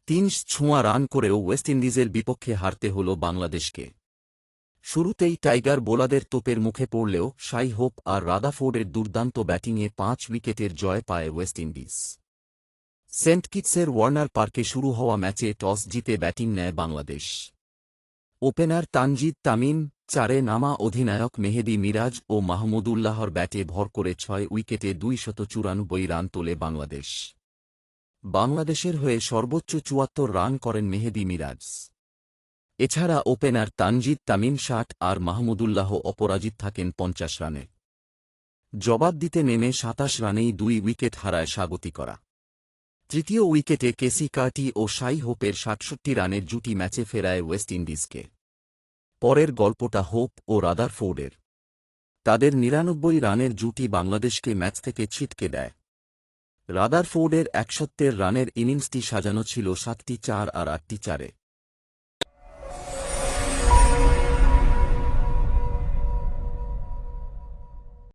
৩ run করেও West ইন্ডিজের বিপক্ষে হারতে হল বাংলাদেশকে। শুরুতেই টাইগার বোলারদের তোপের মুখে পড়লেও শাই হোপ আর রাদারফোর্ডের দুর্দান্ত ব্যাটিংয়ে ৫ উইকেটের জয় পায় ওয়েস্ট ইন্ডিজ। সেন্ট কিটসের ওয়ার্নার পার্কে শুরু হওয়া ম্যাচে টস জিতে ব্যাটিং নেয় বাংলাদেশ। ওপেনার তানজিদ তামিম, ৪-এ নামা অধিনায়ক মেহেদী মিরাজ ও মাহমুদুল্লাহর ব্যাটে ভর করে ৬ উইকেটে ২৯৪ রান তোলে বাংলাদেশ। বাংলাদেশের হয়ে সর্বোচ্চ ৭৪ রান করেন মেহেদী মিরাজ। এছাড়া ওপেনার তানজিদ তামিম ৬০ আর মাহমুদুল্লাহ অপরাজিত থাকেন ৫০ রানে। জবাব দিতে নেমে ২৭ রানেই ২ উইকেট হারায় স্বাগতিকরা। তৃতীয় উইকেটে কেসি কার্টি ও শাই হোপের ৬৭ রানের জুটি ম্যাচে ফেরায় ওয়েস্ট ইন্ডিজকে। পরের গল্পটা হোপ ও রাদারফোর্ডের। তাদের ৯৯ রানের জুটি বাংলাদেশকে ম্যাচ থেকে ছিটকে দেয়। রাদারফোর্ডের ৭১ রানের ইনিংসটি সাজানো ছিল ৭টি ৪ আর ৮টি ৪-এ।